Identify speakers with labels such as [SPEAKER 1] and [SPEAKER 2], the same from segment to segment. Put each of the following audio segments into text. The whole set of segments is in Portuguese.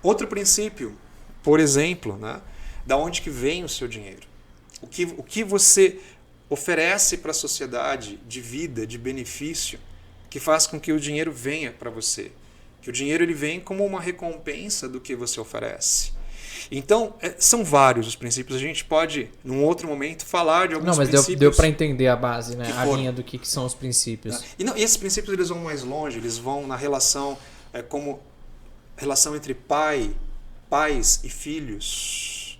[SPEAKER 1] Outro princípio, por exemplo, né? Da onde que vem o seu dinheiro? O que você oferece para a sociedade de vida, de benefício, que faz com que o dinheiro venha para você? Que o dinheiro ele vem como uma recompensa do que você oferece. Então, são vários os princípios. A gente pode, num outro momento, falar de alguns princípios.
[SPEAKER 2] Não, mas deu para entender a base, né? A
[SPEAKER 1] foram.
[SPEAKER 2] linha do que são os princípios.
[SPEAKER 1] E esses princípios eles vão mais longe, eles vão na relação, como relação entre pais e filhos.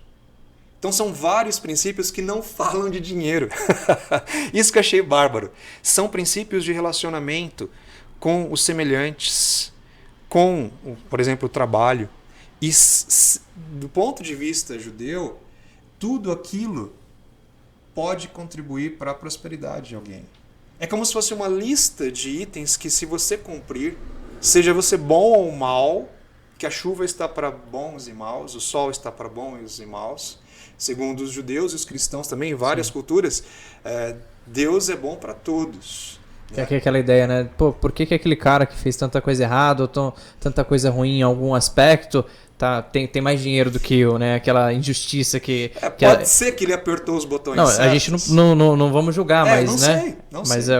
[SPEAKER 1] Então são vários princípios que não falam de dinheiro. Isso que eu achei bárbaro. São princípios de relacionamento com os semelhantes, com, por exemplo, o trabalho. E do ponto de vista judeu, tudo aquilo pode contribuir para a prosperidade de alguém. É como se fosse uma lista de itens que, se você cumprir, seja você bom ou mal, que a chuva está para bons e maus, o sol está para bons e maus. Segundo os judeus e os cristãos também, em várias culturas, Deus é bom para todos.
[SPEAKER 2] Que é aquela ideia, né? Pô, por que aquele cara que fez tanta coisa errada ou tanta coisa ruim em algum aspecto tem mais dinheiro do que eu, né? Aquela injustiça que...
[SPEAKER 1] Pode ser que ele apertou os botões
[SPEAKER 2] não,
[SPEAKER 1] certos.
[SPEAKER 2] A gente não vamos julgar, mas,
[SPEAKER 1] não
[SPEAKER 2] né?
[SPEAKER 1] sei, não
[SPEAKER 2] mas
[SPEAKER 1] sei.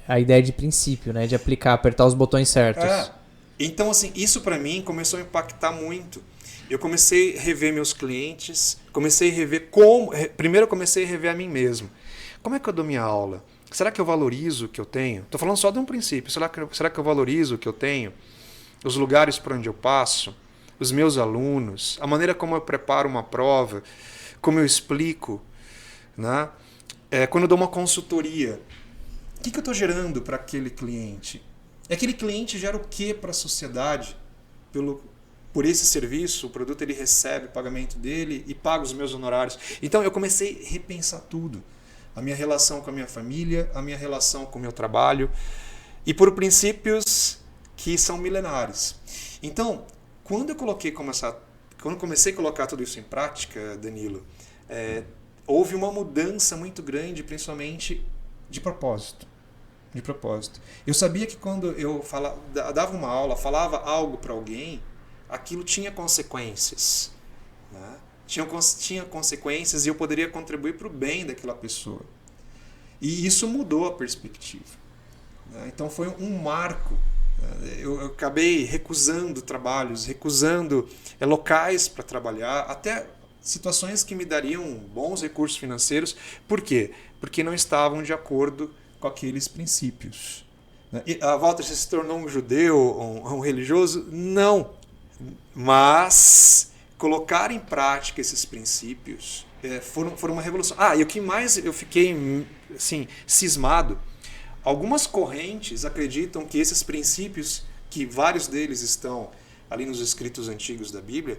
[SPEAKER 2] A ideia de princípio, né? De apertar os botões certos.
[SPEAKER 1] Então, assim, isso para mim começou a impactar muito. Eu comecei a rever meus clientes, comecei a rever como... Primeiro eu comecei a rever a mim mesmo. Como é que eu dou minha aula? Será que eu valorizo o que eu tenho? Estou falando só de um princípio. Será que eu valorizo o que eu tenho? Os lugares por onde eu passo? Os meus alunos? A maneira como eu preparo uma prova? Como eu explico? Né? Quando eu dou uma consultoria, o que eu estou gerando para aquele cliente? Aquele cliente gera o que para a sociedade? Por esse serviço, o produto ele recebe o pagamento dele e paga os meus honorários. Então eu comecei a repensar tudo. A minha relação com a minha família, a minha relação com o meu trabalho, e por princípios que são milenares. Então, quando eu comecei a colocar tudo isso em prática, Danilo, houve uma mudança muito grande, principalmente de propósito. Eu sabia que quando eu dava uma aula, falava algo para alguém, aquilo tinha consequências, né? Tinha consequências e eu poderia contribuir para o bem daquela pessoa. E isso mudou a perspectiva. Então foi um marco. Eu acabei recusando trabalhos, recusando locais para trabalhar, até situações que me dariam bons recursos financeiros. Por quê? Porque não estavam de acordo com aqueles princípios. Walter, você se tornou um judeu, um religioso? Não. Mas colocar em prática esses princípios foram uma revolução. E o que mais eu fiquei assim, cismado, algumas correntes acreditam que esses princípios, que vários deles estão ali nos escritos antigos da Bíblia,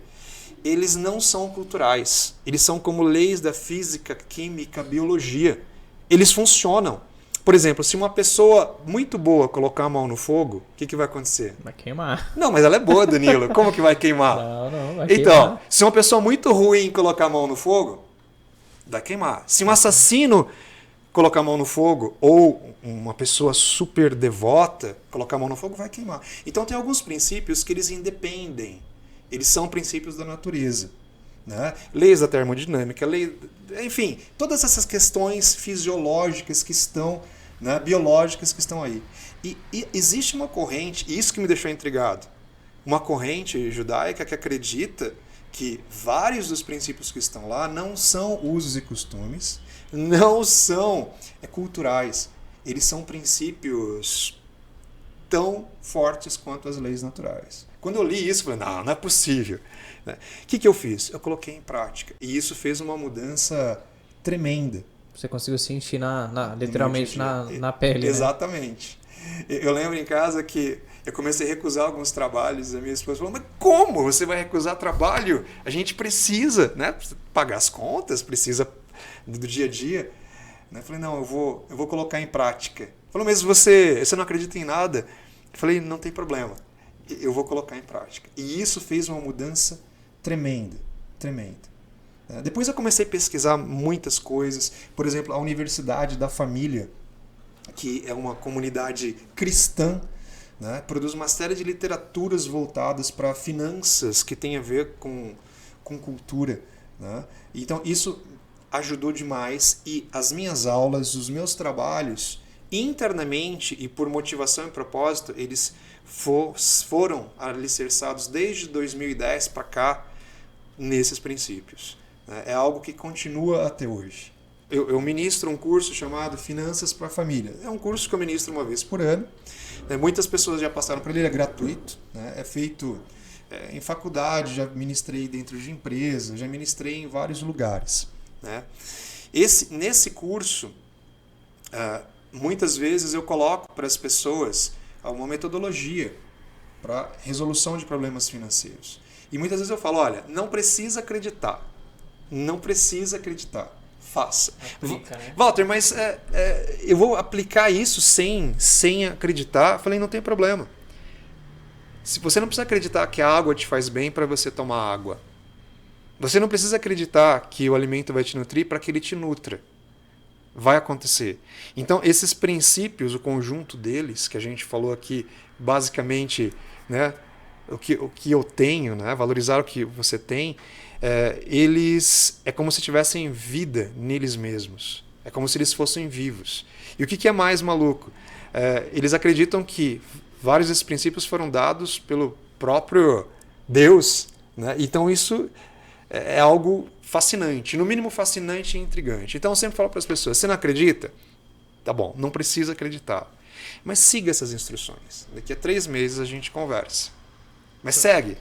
[SPEAKER 1] eles não são culturais. Eles são como leis da física, química, biologia. Eles funcionam. Por exemplo, se uma pessoa muito boa colocar a mão no fogo, o que vai acontecer?
[SPEAKER 2] Vai queimar.
[SPEAKER 1] Não, mas ela é boa, Danilo. Como que vai queimar?
[SPEAKER 2] Não, vai
[SPEAKER 1] então,
[SPEAKER 2] queimar.
[SPEAKER 1] Se uma pessoa muito ruim colocar a mão no fogo, vai queimar. Se um assassino colocar a mão no fogo, ou uma pessoa super devota colocar a mão no fogo, vai queimar. Então tem alguns princípios que eles independem. Eles são princípios da natureza. Né? Leis da termodinâmica, enfim, todas essas questões fisiológicas que estão, né, biológicas que estão aí. E existe uma corrente, e isso que me deixou intrigado, uma corrente judaica que acredita que vários dos princípios que estão lá não são usos e costumes, não são culturais. Eles são princípios tão fortes quanto as leis naturais. Quando eu li isso, eu falei, não é possível. O que eu fiz? Eu coloquei em prática. E isso fez uma mudança tremenda.
[SPEAKER 2] Você conseguiu sentir literalmente na pele.
[SPEAKER 1] Exatamente. Né? Eu lembro em casa que eu comecei a recusar alguns trabalhos. A minha esposa falou, mas como você vai recusar trabalho? A gente precisa, né, pagar as contas, precisa do dia a dia. Eu falei, não, eu vou colocar em prática. Falou, mas você não acredita em nada? Eu falei, não tem problema. Eu vou colocar em prática. E isso fez uma mudança tremenda. Depois eu comecei a pesquisar muitas coisas. Por exemplo, a Universidade da Família, que é uma comunidade cristã, né? Produz uma série de literaturas voltadas para finanças que tem a ver com cultura, né? Então isso ajudou demais, e as minhas aulas, os meus trabalhos, internamente e por motivação e propósito, eles foram alicerçados desde 2010 para cá nesses princípios, né? É algo que continua até hoje. Eu ministro um curso chamado Finanças para a Família. É um curso que eu ministro uma vez por ano. Muitas pessoas já passaram por ele, é gratuito, né? É feito em faculdade, já ministrei dentro de empresa, já ministrei em vários lugares, né? Nesse curso, muitas vezes eu coloco para as pessoas uma metodologia para resolução de problemas financeiros. E muitas vezes eu falo, olha, não precisa acreditar. Não precisa acreditar. Faça.
[SPEAKER 2] Aplica, né?
[SPEAKER 1] Walter, mas eu vou aplicar isso sem acreditar? Eu falei, não tem problema. Se você não precisa acreditar que a água te faz bem para você tomar água. Você não precisa acreditar que o alimento vai te nutrir para que ele te nutra. Vai acontecer. Então, esses princípios, o conjunto deles, que a gente falou aqui, basicamente, né, o que eu tenho, né, valorizar o que você tem, eles é como se tivessem vida neles mesmos. É como se eles fossem vivos. E o que é mais maluco? Eles acreditam que vários desses princípios foram dados pelo próprio Deus, né? Então isso é algo fascinante, no mínimo fascinante e intrigante. Então eu sempre falo para as pessoas, você não acredita? Tá bom, não precisa acreditar. Mas siga essas instruções. Daqui a 3 meses a gente conversa. Mas segue.